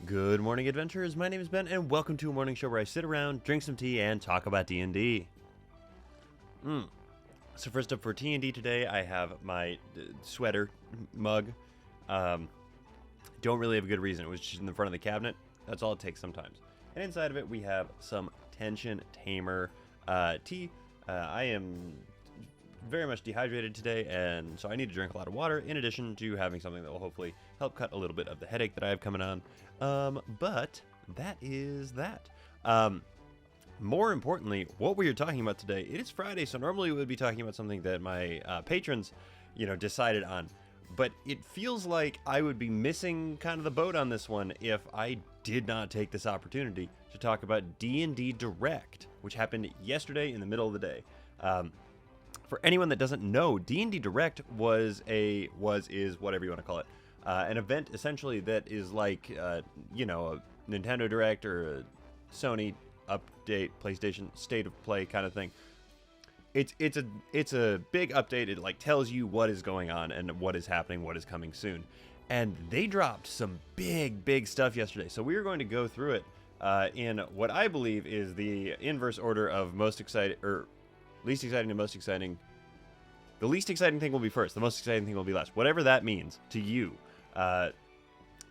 Good morning, adventurers. My name is Ben, and welcome to a morning show where I sit around, drink some tea, and talk about D&D. So first up for T&D today, I have my sweater mug. Don't really have a good reason. It was just in the front of the cabinet. That's all it takes sometimes. And inside of it, we have some Tension Tamer tea. I am very much dehydrated today, and so I need to drink a lot of water in addition to having something that will hopefully help cut a little bit of the headache that I have coming on. But that is that. More importantly, what we are talking about today, it is Friday, so normally we would be talking about something that my patrons, decided on. But it feels like I would be missing kind of the boat on this one if I did not take this opportunity to talk about D&D Direct, which happened yesterday in the middle of the day. For anyone that doesn't know, D&D Direct is whatever you want to call it, an event essentially that is like, a Nintendo Direct or a Sony update, PlayStation State of Play kind of thing. It's a big update. It like tells you what is going on and what is happening, what is coming soon. And they dropped some big stuff yesterday. So we are going to go through it in what I believe is the inverse order of most exciting, or least exciting to most exciting. The least exciting thing will be first. The most exciting thing will be last. Whatever that means to you.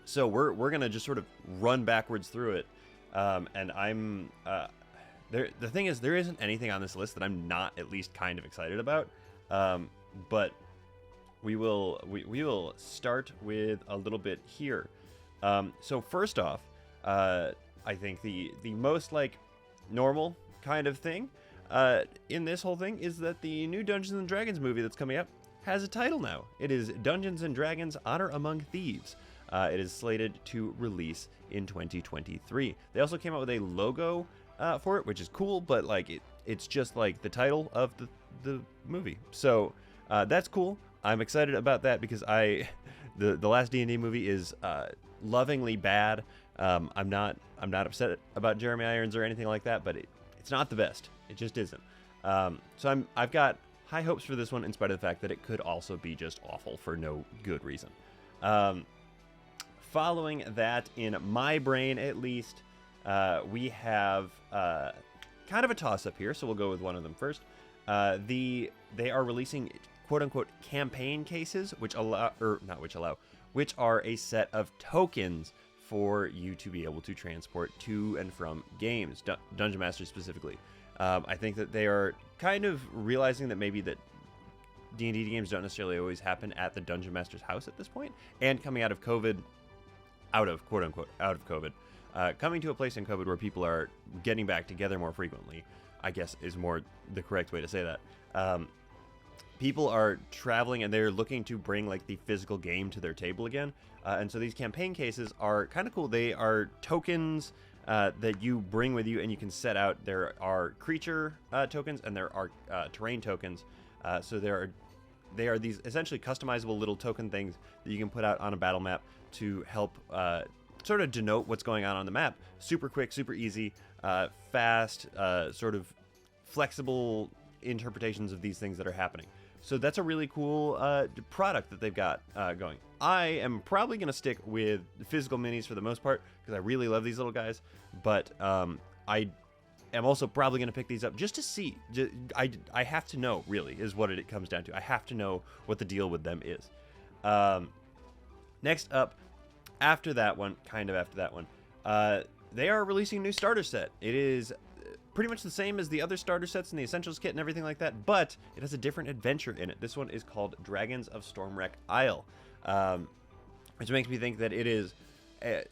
So we're gonna just sort of run backwards through it. And I'm the thing is, there isn't anything on this list that I'm not at least kind of excited about. But we will start with a little bit here. So first off, I think the most like normal kind of thing in this whole thing is that the new Dungeons & Dragons movie that's coming up has a title now. It is Dungeons & Dragons Honor Among Thieves. It is slated to release in 2023. They also came out with a logo for it, which is cool, but like it's just like the title of the movie. So that's cool. I'm excited about that because the last D&D movie is lovingly bad. I'm not upset about Jeremy Irons or anything like that, but it's not the best. It just isn't. So I've got high hopes for this one, in spite of the fact that it could also be just awful for no good reason. Following that, in my brain at least, we have kind of a toss-up here, so we'll go with one of them first. They are releasing quote-unquote campaign cases, which are a set of tokens for you to be able to transport to and from games, Dungeon Masters specifically. I think that they are kind of realizing that maybe that D&D games don't necessarily always happen at the Dungeon Master's house at this point, and coming out of COVID, coming to a place in COVID where people are getting back together more frequently, I guess is more the correct way to say that. People are traveling and they're looking to bring like the physical game to their table again. And so these campaign cases are kind of cool. They are tokens that you bring with you and you can set out. There are creature tokens and there are terrain tokens. So they are these essentially customizable little token things that you can put out on a battle map to help sort of denote what's going on the map. Super quick, super easy, fast, sort of flexible interpretations of these things that are happening. So that's a really cool product that they've got going. I am probably going to stick with the physical minis for the most part because I really love these little guys. But I am also probably going to pick these up just to see. I have to know, really, is what it comes down to. I have to know what the deal with them is. Next up, after that one, they are releasing a new starter set. It is pretty much the same as the other starter sets and the Essentials kit and everything like that, but it has a different adventure in it. This one is called Dragons of Stormwreck Isle, which makes me think that it is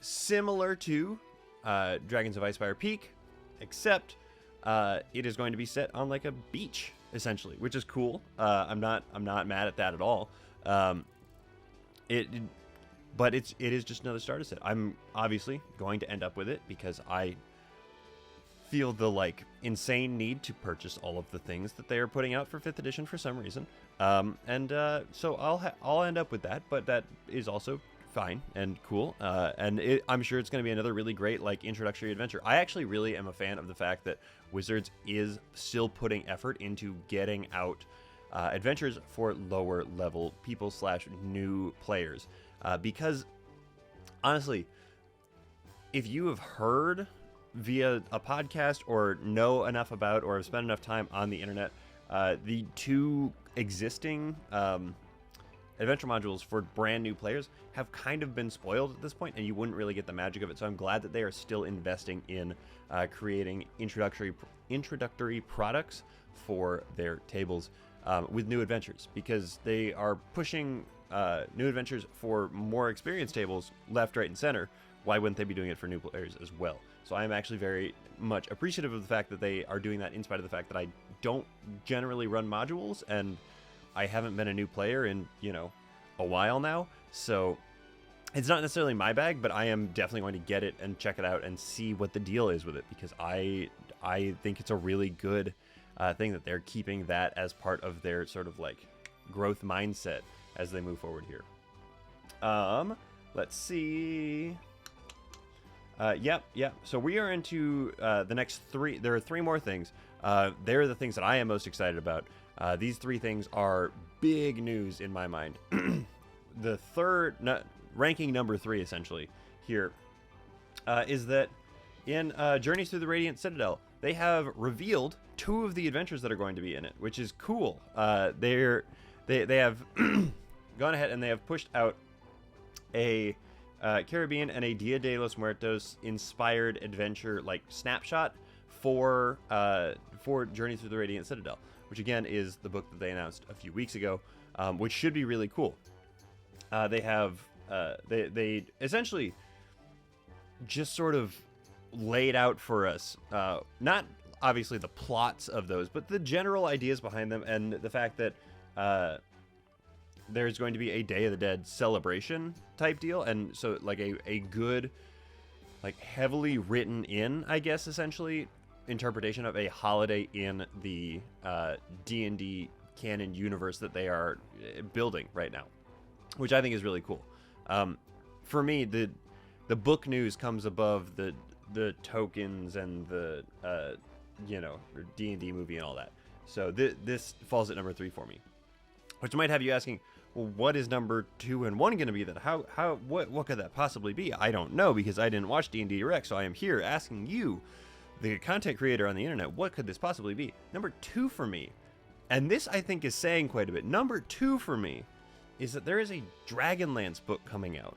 similar to Dragons of Icefire Peak, except it is going to be set on like a beach, essentially, which is cool. I'm not mad at that at all. But it is just another starter set. I'm obviously going to end up with it because I feel the like insane need to purchase all of the things that they are putting out for 5th edition for some reason. So I'll end up with that, but that is also fine and cool. I'm sure it's going to be another really great like introductory adventure. I actually really am a fan of the fact that Wizards is still putting effort into getting out adventures for lower level people / new players. Because honestly, if you have heard via a podcast or know enough about or have spent enough time on the internet, the 2 existing adventure modules for brand new players have kind of been spoiled at this point, and you wouldn't really get the magic of it. So I'm glad that they are still investing in creating introductory products for their tables with new adventures, because they are pushing new adventures for more experienced tables left, right, and center. Why wouldn't they be doing it for new players as well? So I'm actually very much appreciative of the fact that they are doing that, in spite of the fact that I don't generally run modules, and I haven't been a new player in, a while now. So it's not necessarily my bag, but I am definitely going to get it and check it out and see what the deal is with it, because I think it's a really good thing that they're keeping that as part of their sort of like growth mindset as they move forward here. Let's see. Yep. So we are into the next 3. There are 3 more things. They're the things that I am most excited about. These 3 things are big news in my mind. The ranking number 3 essentially here is that in Journeys Through the Radiant Citadel, they have revealed 2 of the adventures that are going to be in it, which is cool. They have gone ahead and they have pushed out a Caribbean and a Dia de los Muertos inspired adventure like snapshot for Journeys Through the Radiant Citadel, which again is the book that they announced a few weeks ago, which should be really cool. They have they essentially just sort of laid out for us, not obviously the plots of those, but the general ideas behind them, and the fact that there's going to be a Day of the Dead celebration type deal, and so like a good, like heavily written in, I guess, essentially interpretation of a holiday in the D&D canon universe that they are building right now, which I think is really cool. For me, the book news comes above the tokens and the D&D movie and all that. So this falls at number 3 for me, which might have you asking, well, what is number 2 and 1 going to be then? What could that possibly be? I don't know, because I didn't watch D&D Direct, so I am here asking you, the content creator on the internet, what could this possibly be? Number 2 for me, and this I think is saying quite a bit. Number 2 for me is that there is a Dragonlance book coming out.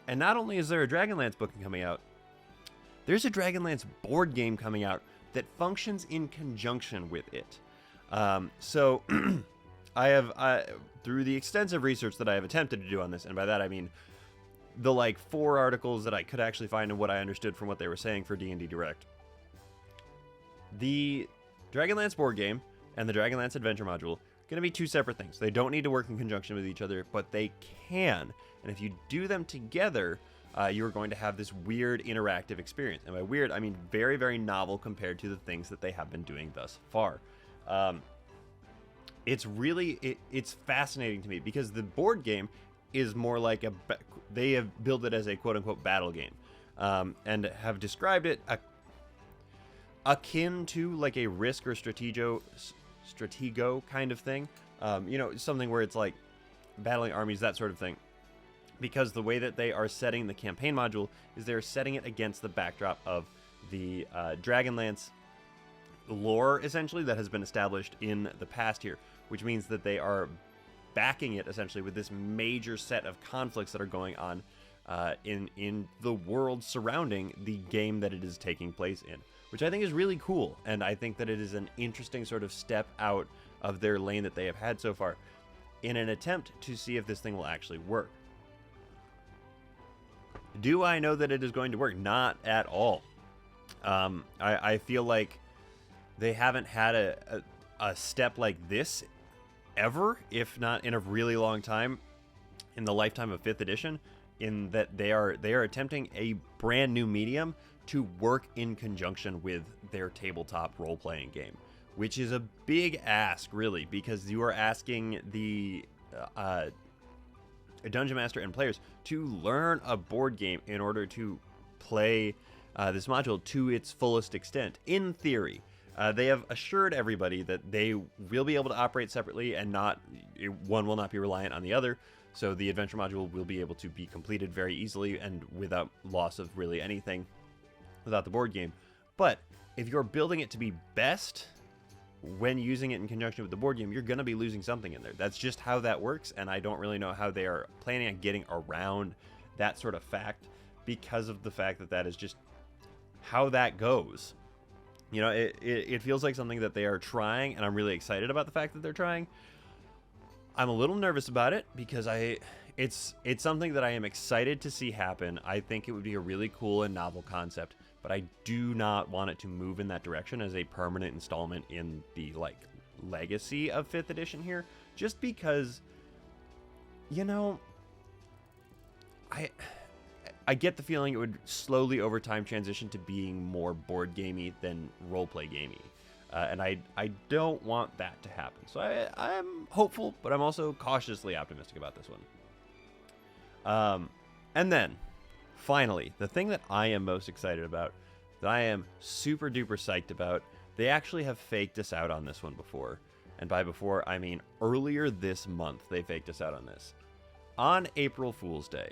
And not only is there a Dragonlance book coming out, there's a Dragonlance board game coming out that functions in conjunction with it. So I have, through the extensive research that I have attempted to do on this, and by that I mean the like 4 articles that I could actually find and what I understood from what they were saying for D&D Direct, the Dragonlance board game and the Dragonlance adventure module going to be 2 separate things. They don't need to work in conjunction with each other, but they can. And if you do them together, you're going to have this weird interactive experience. And by weird, I mean very, very novel compared to the things that they have been doing thus far. It's really, it's fascinating to me, because the board game is more like they have built it as a quote-unquote battle game, and have described it akin to like a Risk or Stratego kind of thing. Something where it's like battling armies, that sort of thing. Because the way that they are setting the campaign module is they're setting it against the backdrop of the Dragonlance lore, essentially, that has been established in the past here, which means that they are backing it essentially with this major set of conflicts that are going on in the world surrounding the game that it is taking place in, which I think is really cool. And I think that it is an interesting sort of step out of their lane that they have had so far in an attempt to see if this thing will actually work. Do I know that it is going to work? Not at all. I feel like they haven't had a step like this ever, if not in a really long time, in the lifetime of 5th edition, in that they are attempting a brand new medium to work in conjunction with their tabletop role-playing game, which is a big ask, really, because you are asking the Dungeon Master and players to learn a board game in order to play this module to its fullest extent. In theory, they have assured everybody that they will be able to operate separately, and one will not be reliant on the other. So the adventure module will be able to be completed very easily and without loss of really anything without the board game. But if you're building it to be best when using it in conjunction with the board game, you're going to be losing something in there. That's just how that works, and I don't really know how they are planning on getting around that sort of fact, because of the fact that that is just how that goes. You know, it feels like something that they are trying, and I'm really excited about the fact that they're trying. I'm a little nervous about it because it's something that I am excited to see happen. I think it would be a really cool and novel concept, but I do not want it to move in that direction as a permanent installment in the legacy of 5th edition here, just because, you know, I get the feeling it would slowly over time transition to being more board gamey than roleplay gamey. And I don't want that to happen. So I'm hopeful, but I'm also cautiously optimistic about this one. And then, finally, the thing that I am most excited about, that I am super duper psyched about, they actually have faked us out on this one before. And by before, I mean earlier this month, they faked us out on this. On April Fool's Day,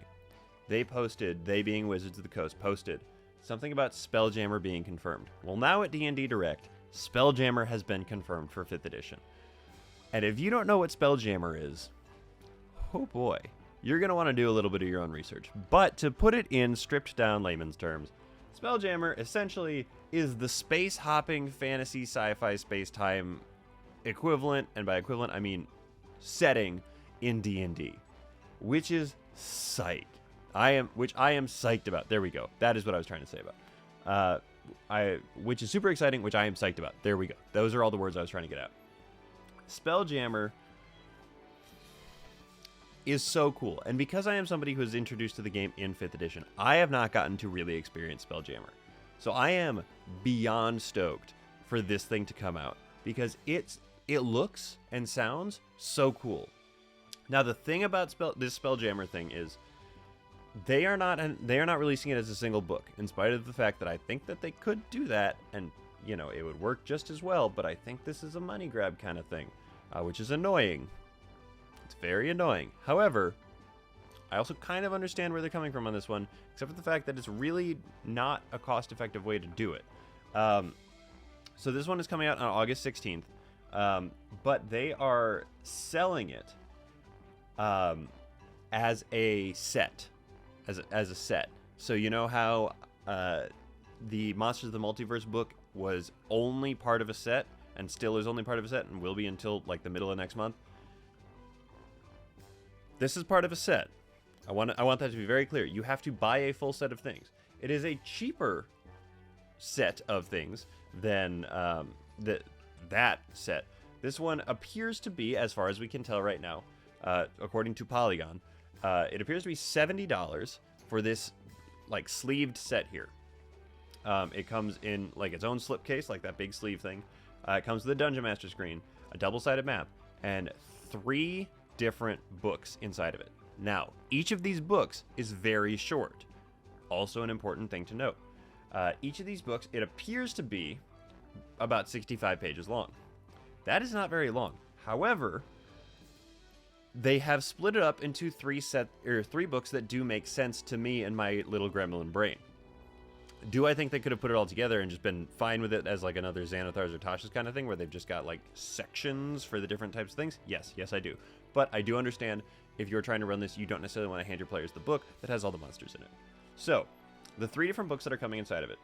they being Wizards of the Coast, posted something about Spelljammer being confirmed. Well, now at D&D Direct, Spelljammer has been confirmed for 5th edition. And if you don't know what Spelljammer is, oh boy, you're going to want to do a little bit of your own research. But to put it in stripped down layman's terms, Spelljammer essentially is the space-hopping fantasy sci-fi space-time equivalent, and by equivalent I mean setting, in D&D, which is psych. Which I am psyched about. There we go. That is what I was trying to say about. Which is super exciting, which I am psyched about. There we go. Those are all the words I was trying to get out. Spelljammer is so cool. And because I am somebody who is introduced to the game in 5th edition, I have not gotten to really experience Spelljammer. So I am beyond stoked for this thing to come out, because it looks and sounds so cool. Now, the thing about this Spelljammer thing is they are not releasing it as a single book, in spite of the fact that I think that they could do that, and, you know, it would work just as well, but I think this is a money grab kind of thing, which is annoying. It's very annoying. However, I also kind of understand where they're coming from on this one, except for the fact that it's really not a cost-effective way to do it. So this one is coming out on August 16th, but they are selling it as a set. As a set. So you know how the Monsters of the Multiverse book was only part of a set, and still is only part of a set, and will be until like the middle of next month? This is part of a set. I want that to be very clear. You have to buy a full set of things. It is a cheaper set of things than that set. This one appears to be, as far as we can tell right now, according to Polygon, it appears to be $70 for this like sleeved set here. It comes in like its own slipcase, like that big sleeve thing. It comes with a Dungeon Master screen, a double-sided map, and 3 different books inside of it. Now, each of these books is very short. Also an important thing to note. Each of these books, it appears to be about 65 pages long. That is not very long. However, they have split it up into 3 books that do make sense to me and my little gremlin brain. Do I think they could have put it all together and just been fine with it as like another Xanathar's or Tasha's kind of thing, where they've just got like sections for the different types of things? Yes, I do. But I do understand if you're trying to run this, you don't necessarily want to hand your players the book that has all the monsters in it. So, the 3 different books that are coming inside of it.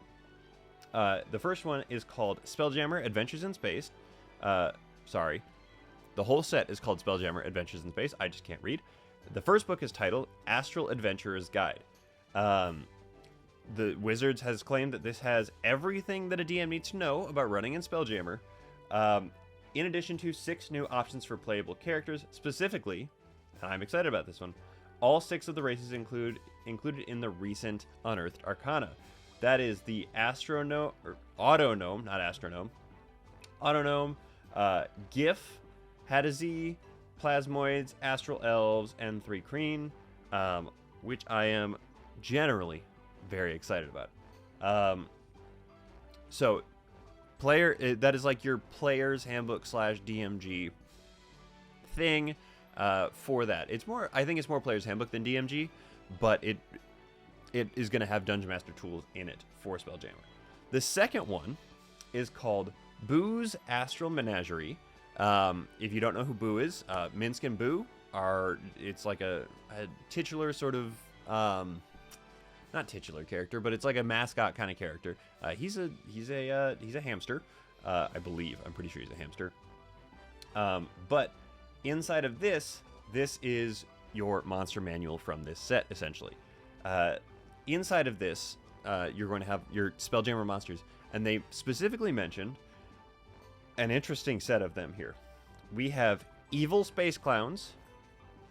The first one is called Spelljammer Adventures in Space. The whole set is called Spelljammer Adventures in Space. I just can't read. The first book is titled Astral Adventurer's Guide. The Wizards has claimed that this has everything that a DM needs to know about running in Spelljammer, in addition to 6 new options for playable characters. Specifically, and I'm excited about this one, all 6 of the races included in the recent Unearthed Arcana. That is the Astronome, or Autonome, not Astronome, Autonome, Gif, Hadazee, Plasmoids, Astral Elves, and 3 Kreen, which I am generally very excited about. So, that is like your player's handbook / DMG thing. for that. I think it's more Player's Handbook than DMG, but it is going to have Dungeon Master tools in it for Spelljammer. The second one is called Boo's Astral Menagerie. If you don't know who Boo is, Minsk and Boo it's like a titular sort of, not titular character, but it's like a mascot kind of character. He's a hamster, I believe. I'm pretty sure he's a hamster. But inside of this is your monster manual from this set, essentially. Inside of this, you're going to have your Spelljammer monsters, and they specifically mentioned an interesting set of them here. We have evil space clowns,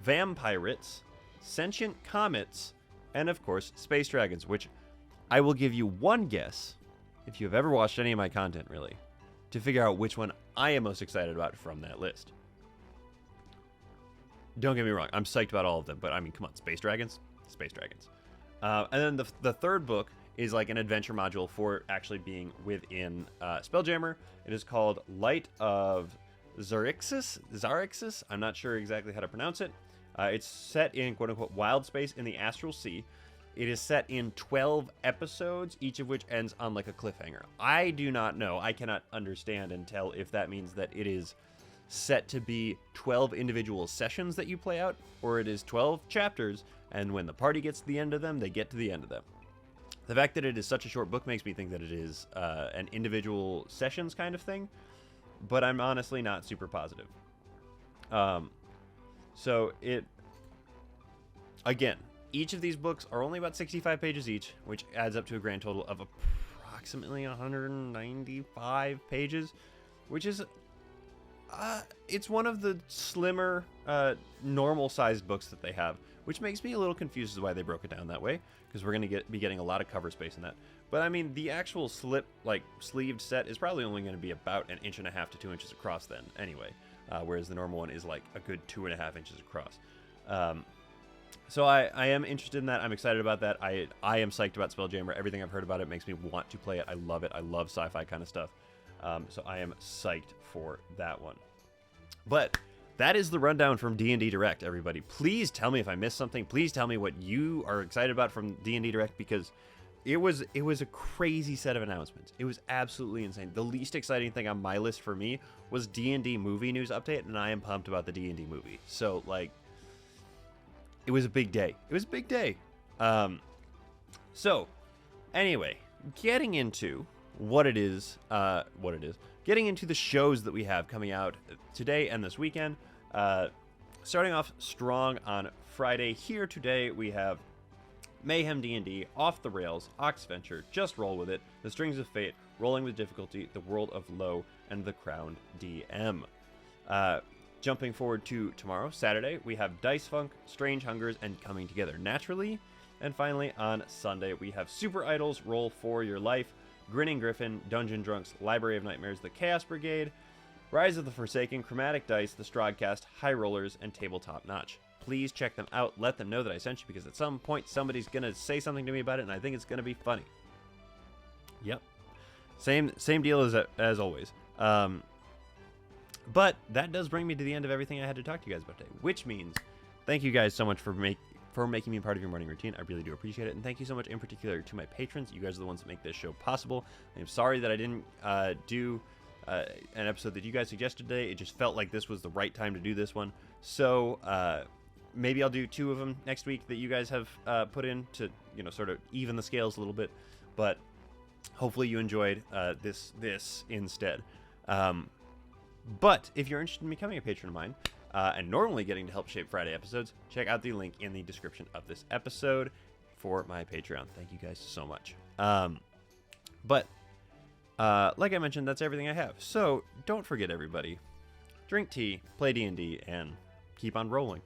vampirates, sentient comets, and of course, space dragons, which I will give you one guess, if you've ever watched any of my content, really, to figure out which one I am most excited about from that list. Don't get me wrong, I'm psyched about all of them, but I mean, come on, space dragons? Space dragons. And then the third book is like an adventure module for actually being within Spelljammer. It is called Light of Zaraxis. I'm not sure exactly how to pronounce it. It's set in quote-unquote wild space in the Astral Sea. It is set in 12 episodes, each of which ends on like a cliffhanger. I do not know. I cannot understand and tell if that means that it is set to be 12 individual sessions that you play out, or it is 12 chapters, and when the party gets to the end of them, they get to the end of them. The fact that it is such a short book makes me think that it is an individual sessions kind of thing, but I'm honestly not super positive. So again, each of these books are only about 65 pages each, which adds up to a grand total of approximately 195 pages, which is, it's one of the slimmer, normal-sized books that they have, which makes me a little confused as to why they broke it down that way, because we're going to be getting a lot of cover space in that. But I mean, the actual sleeved set is probably only going to be about 1.5 inches to 2 inches across then, anyway. Whereas the normal one is like a good 2.5 inches across. So I am interested in that. I'm excited about that. I am psyched about Spelljammer. Everything I've heard about it makes me want to play it. I love it. I love sci-fi kind of stuff. So I am psyched for that one. But that is the rundown from D&D Direct, everybody. Please tell me if I missed something. Please tell me what you are excited about from D&D Direct, because it was a crazy set of announcements. It was absolutely insane. The least exciting thing on my list for me was D&D movie news update, and I am pumped about the D&D movie. So, like, it was a big day. It was a big day. So, anyway, getting into what it is, getting into the shows that we have coming out today and this weekend. Starting off strong on Friday. Here today we have Mayhem D&D, Off the Rails, Oxventure, Just Roll With It, The Strings of Fate, Rolling with Difficulty, The World of Low, and The Crowned DM. Jumping forward to tomorrow, Saturday, we have Dice Funk, Strange Hungers, and Coming Together Naturally. And finally, on Sunday, we have Super Idols, Roll for Your Life, Grinning Griffin, Dungeon Drunks, Library of Nightmares, The Chaos Brigade, Rise of the Forsaken, Chromatic Dice, The Strodcast, High Rollers, and Tabletop Notch. Please check them out. Let them know that I sent you, because at some point somebody's going to say something to me about it, and I think it's going to be funny. Yep. Same deal as always. But that does bring me to the end of everything I had to talk to you guys about today, which means thank you guys so much for making me part of your morning routine. I really do appreciate it. And thank you so much in particular to my patrons. You guys are the ones that make this show possible. I'm sorry that I didn't do an episode that you guys suggested today. It just felt like this was the right time to do this one. So maybe I'll do 2 of them next week that you guys have put in to, sort of even the scales a little bit. But hopefully you enjoyed this instead. But if you're interested in becoming a patron of mine, and normally getting to help shape Friday episodes, check out the link in the description of this episode for my Patreon. Thank you guys so much. But like I mentioned, that's everything I have. So don't forget, everybody, drink tea, play D&D, and keep on rolling.